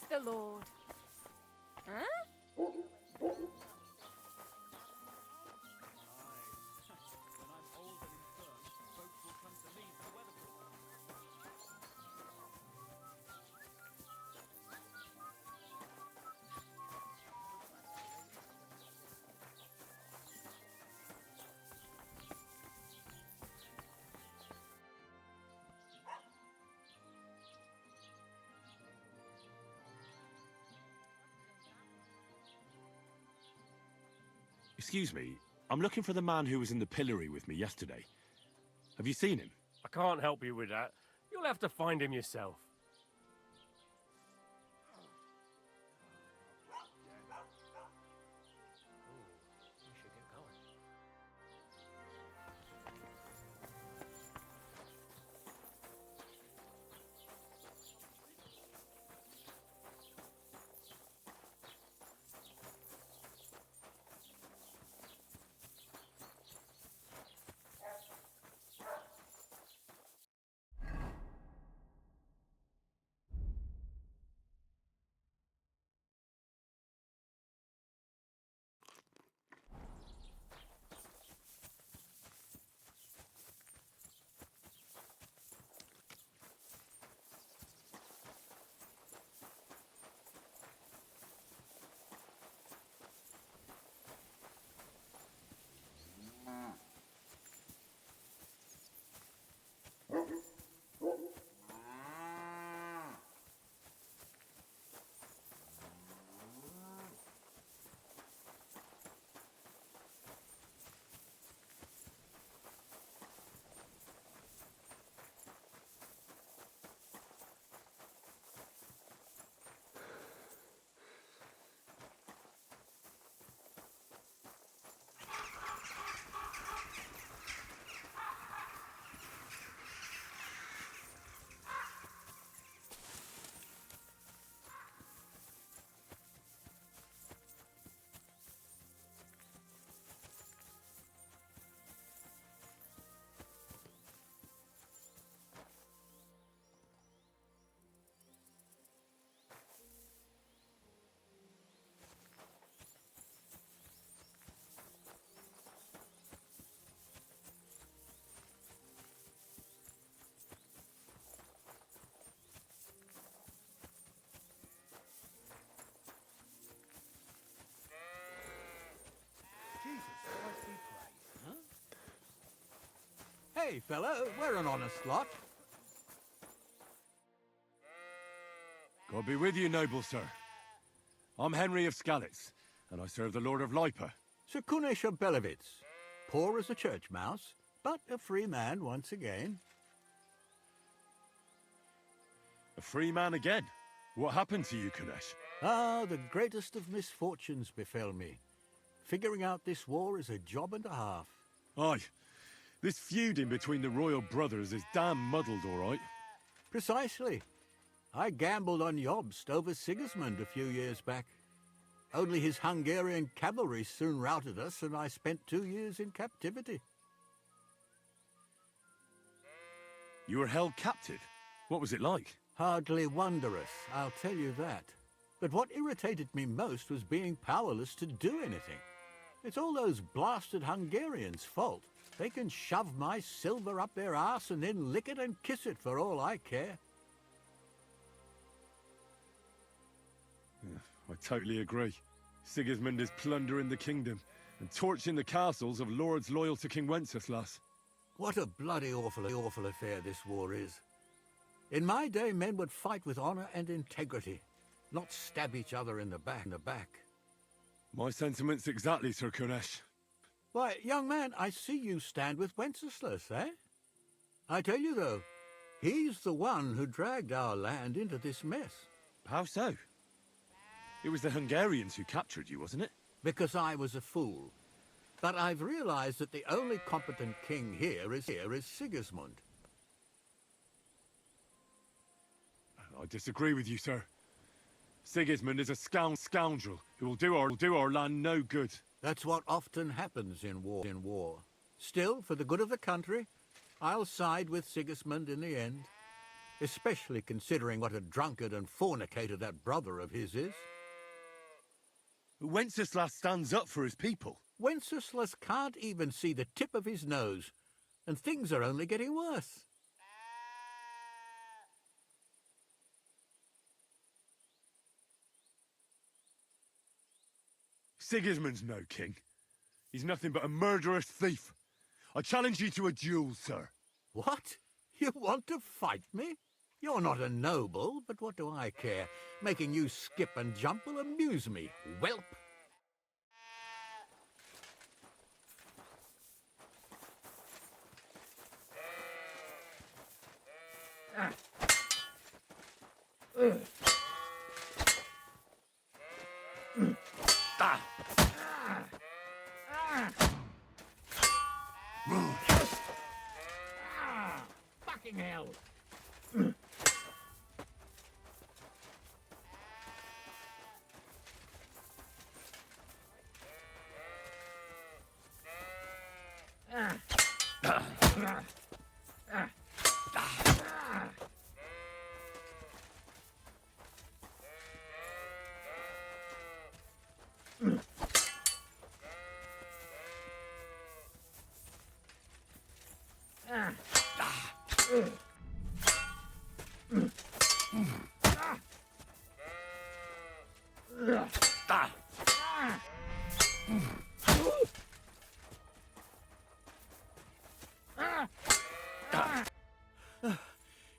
the Lord. Huh? When I'm old and infirm, folks will come to me for the weatherboard. Excuse me, I'm looking for the man who was in the pillory with me yesterday. Have you seen him? I can't help you with that. You'll have to find him yourself. Hey, fella, we're an honest lot. God be with you, noble sir. I'm Henry of Skalitz, and I serve the Lord of Lipa. Sir Kunesh of Belevitz. Poor as a church mouse, but a free man once again. A free man again? What happened to you, Kunesh? Ah, the greatest of misfortunes befell me. Figuring out this war is a job and a half. Aye. This feuding between the royal brothers is damn muddled, all right. Precisely. I gambled on Jobst over Sigismund a few years back. Only his Hungarian cavalry soon routed us, and I spent 2 years in captivity. You were held captive? What was it like? Hardly wondrous, I'll tell you that. But what irritated me most was being powerless to do anything. It's all those blasted Hungarians' fault. They can shove my silver up their arse and then lick it and kiss it for all I care. I totally agree. Sigismund is plundering the kingdom and torching the castles of lords loyal to King Wenceslas. What a bloody awful affair this war is. In my day, men would fight with honor and integrity, not stab each other in the back. My sentiments exactly, Sir Kunesh. Why, young man, I see you stand with Wenceslas, eh? I tell you, though, he's the one who dragged our land into this mess. How so? It was the Hungarians who captured you, wasn't it? Because I was a fool. But I've realized that the only competent king here is Sigismund. I disagree with you, sir. Sigismund is a scoundrel who will do our land no good. That's what often happens in war. Still, for the good of the country, I'll side with Sigismund in the end. especially considering what a drunkard and fornicator that brother of his is. Wenceslas stands up for his people. Wenceslas can't even see the tip of his nose, and things are only getting worse. Sigismund's no king. He's nothing but a murderous thief. I challenge you to a duel, sir. What? You want to fight me? You're not a noble, but what do I care? Making you skip and jump will amuse me, whelp. Fucking hell!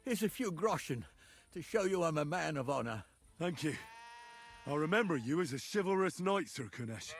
Here's a few groschen to show you I'm a man of honor. Thank you. I'll remember you as a chivalrous knight, Sir Kunesh.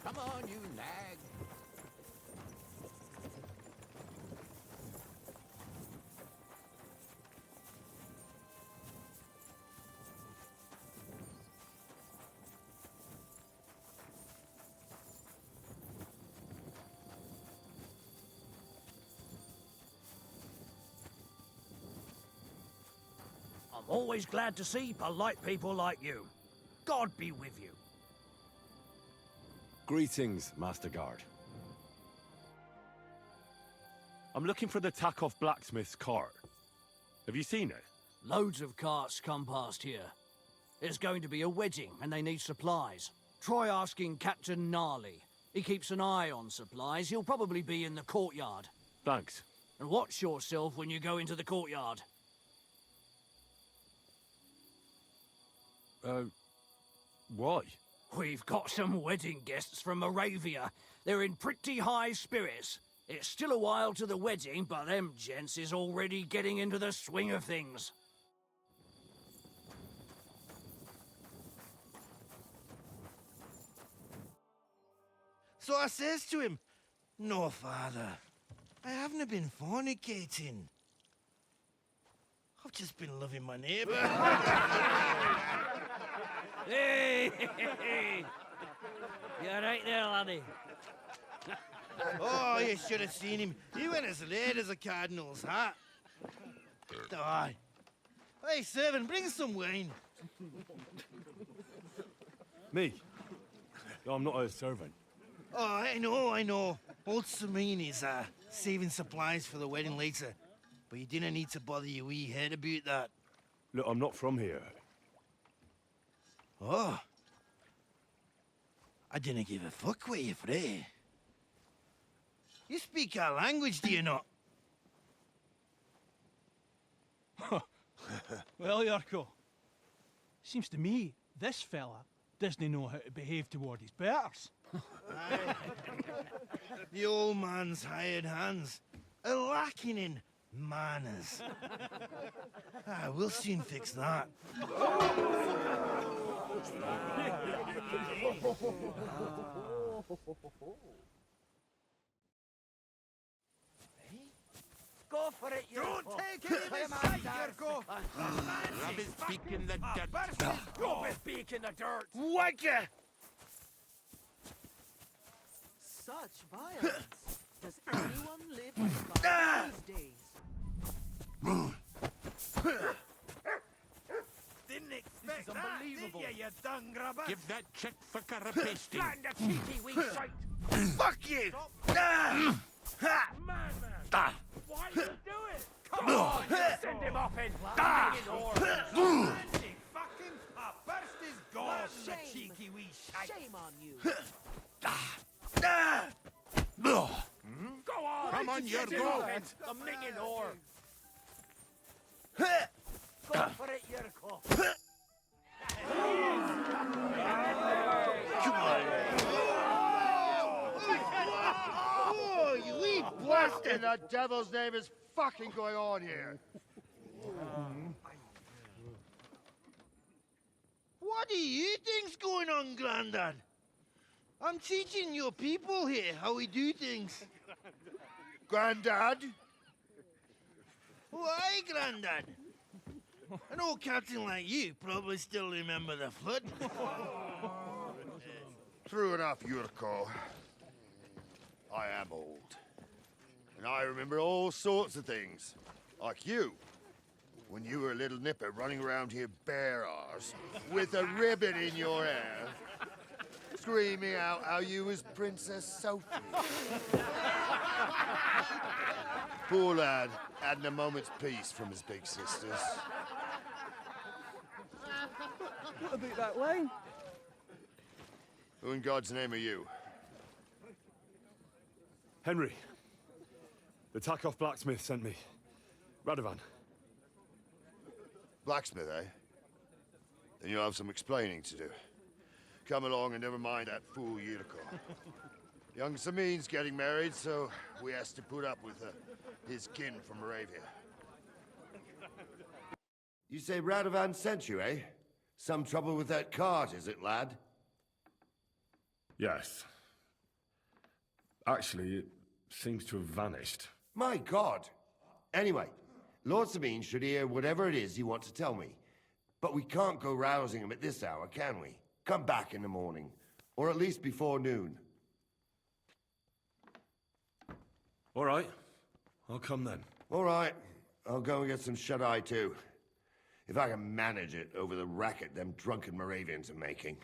Come on, you nag. I'm always glad to see polite people like you. God be with you. Greetings, Master Guard. I'm looking for the Takoff blacksmith's cart. Have you seen it? Loads of carts come past here. There's going to be a wedding and they need supplies. Try asking Captain Gnarly. He keeps an eye on supplies. He'll probably be in the courtyard. Thanks. And watch yourself when you go into the courtyard. Why? We've got some wedding guests from Moravia. They're in pretty high spirits. It's still a while to the wedding, but them gents is already getting into the swing of things. So I says to him, "No, father, I haven't been fornicating. I've just been loving my neighbour." Hey! You're right there, laddie. Oh, you should have seen him. He went as red as a cardinal's hat. Aye. Hey, servant, bring some wine. Me? I'm not a servant. Oh, I know. Old Samine is saving supplies for the wedding later. But you didn't need to bother your wee head about that. Look, I'm not from here. Oh. I didn't give a fuck what you frae. You speak our language, do you not? Well, Yurko, seems to me this fella doesn't know how to behave toward his betters. The old man's hired hands are lacking in manners. We'll soon fix that. Go for it, Yurko. Don't take it in his sight, Yurko! Rub his beak in the dirt. Rub his beak in the dirt! Wanker! Such violence. Does anyone live in violence these days? Didn't expect This is unbelievable. that, did you dung grubber? Give that chick for carapasting. Stand the cheeky wee sight! Fuck you! Why you do it? Come on, send him up in fucking Burst his gauze, the Shame. cheeky wee shite. Shame on you. Go on! Come on, Get Yurko. him up in the minging whore! Go for it, Yurko. Oh, you wee What in the devil's name is fucking going on here? What do you think's going on, Grandad? I'm teaching your people here how we do things. Grandad? Why, Grandad? An old captain like you probably still remember the flood. True enough, Yurko. I am old. And I remember all sorts of things. Like you. When you were a little nipper running around here bare arse, with a ribbon in your hair, screaming out how you was Princess Sophie. Poor lad hadn't a moment's peace from his big sisters. What about that line? Who in God's name are you? Henry. The Takoff blacksmith sent me. Radovan. Blacksmith, eh? Then you'll have some explaining to do. Come along and never mind that fool Yurko. Young Samin's getting married, so we has to put up with his kin from Moravia. You say Radovan sent you, eh? Some trouble with that cart, is it, lad? Yes. Actually, it seems to have vanished. My God! Anyway, Lord Sabine should hear whatever it is you want to tell me. But we can't go rousing him at this hour, can we? Come back in the morning. Or at least before noon. All right. I'll come then. All right. I'll go and get some shut-eye, too. If I can manage it over the racket them drunken Moravians are making.